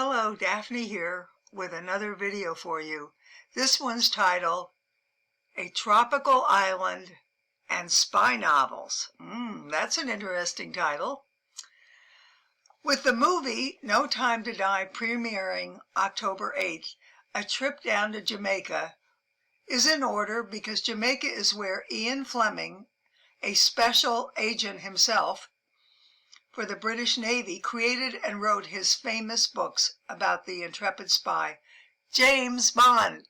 Hello, Daphne here with another video for you. This one's titled, A Tropical Island and Spy Novels. That's an interesting title. With the movie No Time to Die premiering October 8th, a trip down to Jamaica is in order because Jamaica is where Ian Fleming, a special agent himself, for the British Navy, created and wrote his famous books about the intrepid spy, James Bond.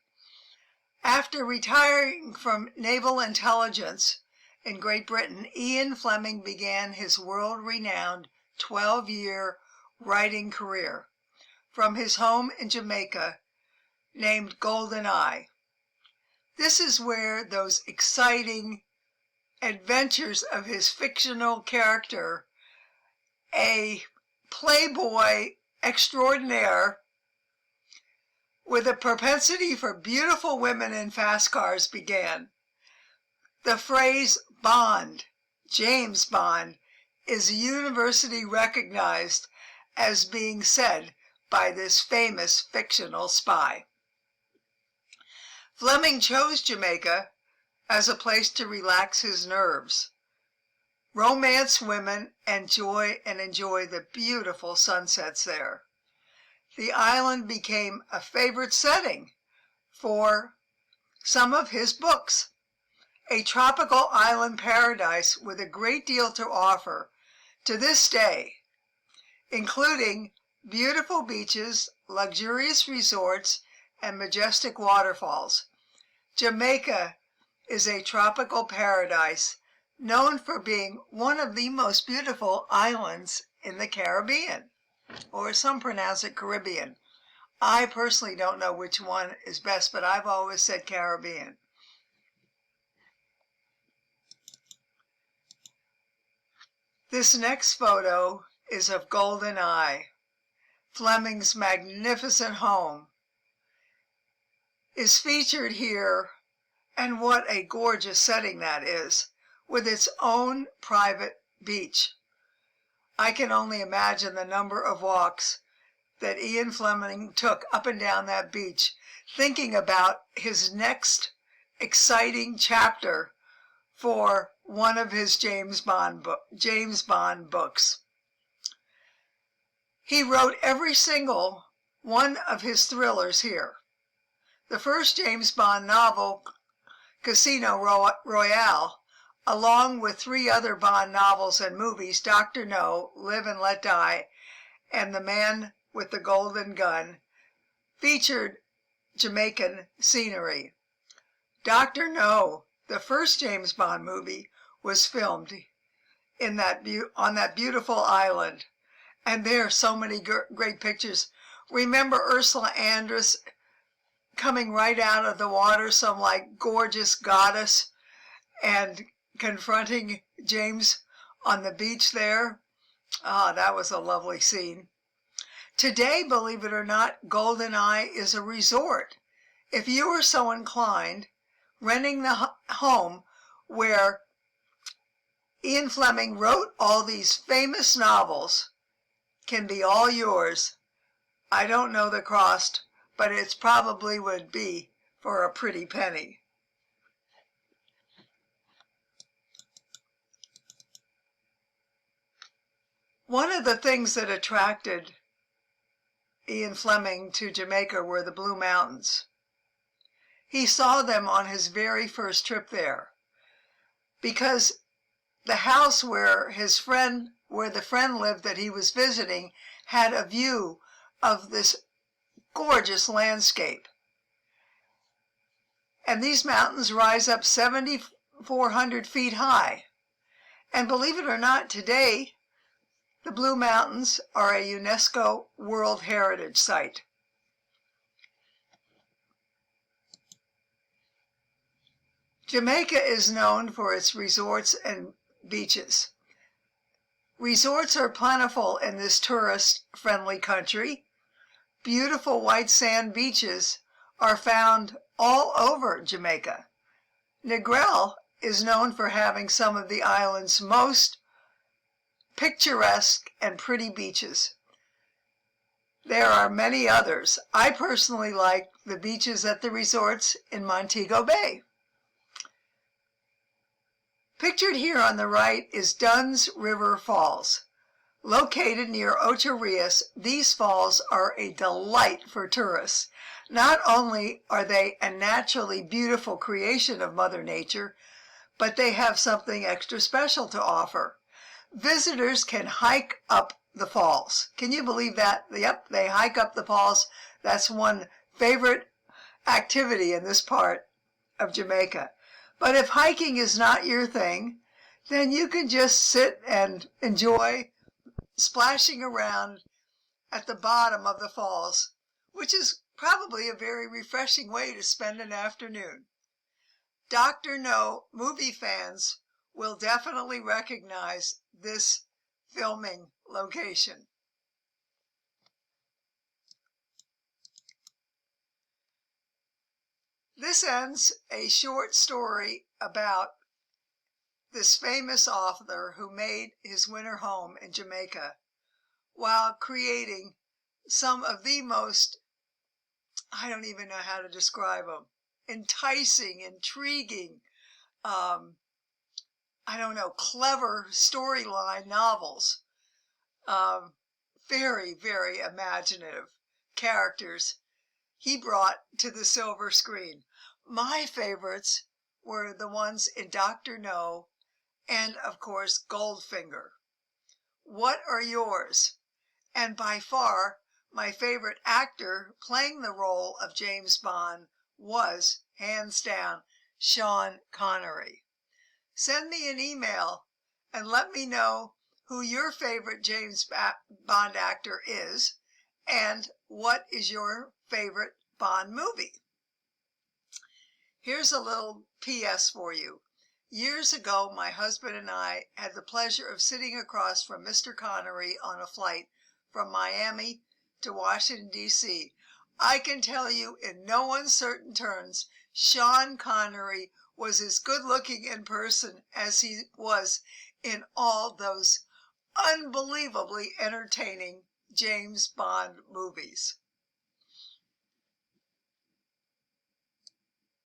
After retiring from naval intelligence in Great Britain, Ian Fleming began his world-renowned 12-year writing career from his home in Jamaica named Goldeneye. This is where those exciting adventures of his fictional character, a playboy extraordinaire with a propensity for beautiful women and fast cars, began. The phrase Bond, James Bond, is universally recognized as being said by this famous fictional spy. Fleming chose Jamaica as a place to relax his nerves, romance women, and enjoy the beautiful sunsets there. The island became a favorite setting for some of his books, a tropical island paradise with a great deal to offer to this day, including beautiful beaches, luxurious resorts, and majestic waterfalls. Jamaica is a tropical paradise known for being one of the most beautiful islands in the Caribbean, or some pronounce it Caribbean. I personally don't know which one is best, but I've always said Caribbean. This next photo is of Goldeneye, Fleming's magnificent home, is featured here, and what a gorgeous setting that is, with its own private beach. I can only imagine the number of walks that Ian Fleming took up and down that beach, thinking about his next exciting chapter for one of his James Bond books. He wrote every single one of his thrillers here. The first James Bond novel, Casino Royale, along with 3 other Bond novels and movies, Dr. No, Live and Let Die, and The Man with the Golden Gun, featured Jamaican scenery. Dr. No, the first James Bond movie, was filmed on that beautiful island, and there are so many great pictures. Remember Ursula Andress coming right out of the water, some like gorgeous goddess, and confronting James on the beach there? That was a lovely scene. Today, believe it or not, Goldeneye is a resort. If you are so inclined, renting the home where Ian Fleming wrote all these famous novels can be all yours. I don't know the cost, but it probably would be for a pretty penny. One of the things that attracted Ian Fleming to Jamaica were the Blue Mountains. He saw them on his very first trip there, because the house where the friend lived that he was visiting had a view of this gorgeous landscape. And these mountains rise up 7,400 feet high. And believe it or not, today, the Blue Mountains are a UNESCO World Heritage Site. Jamaica is known for its resorts and beaches. Resorts are plentiful in this tourist-friendly country. Beautiful white sand beaches are found all over Jamaica. Negril is known for having some of the island's most picturesque and pretty beaches. There are many others. I personally like the beaches at the resorts in Montego Bay. Pictured here on the right is Dunn's River Falls. Located near Ocho Rios, these falls are a delight for tourists. Not only are they a naturally beautiful creation of Mother Nature, but they have something extra special to offer. Visitors can hike up the falls. Can you believe that? Yep, they hike up the falls. That's one favorite activity in this part of Jamaica. But if hiking is not your thing, then you can just sit and enjoy splashing around at the bottom of the falls, which is probably a very refreshing way to spend an afternoon. Dr. No movie fans will definitely recognize this filming location. This ends a short story about this famous author who made his winter home in Jamaica while creating some of the most, I don't even know how to describe them, enticing, intriguing, clever storyline novels. Very, very imaginative characters he brought to the silver screen. My favorites were the ones in Dr. No and, of course, Goldfinger. What are yours? And by far, my favorite actor playing the role of James Bond was, hands down, Sean Connery. Send me an email and let me know who your favorite James Bond actor is and what is your favorite Bond movie. Here's a little PS for you. Years ago, my husband and I had the pleasure of sitting across from Mr. Connery on a flight from Miami to Washington, D.C. I can tell you in no uncertain terms, Sean Connery was as good-looking in person as he was in all those unbelievably entertaining James Bond movies.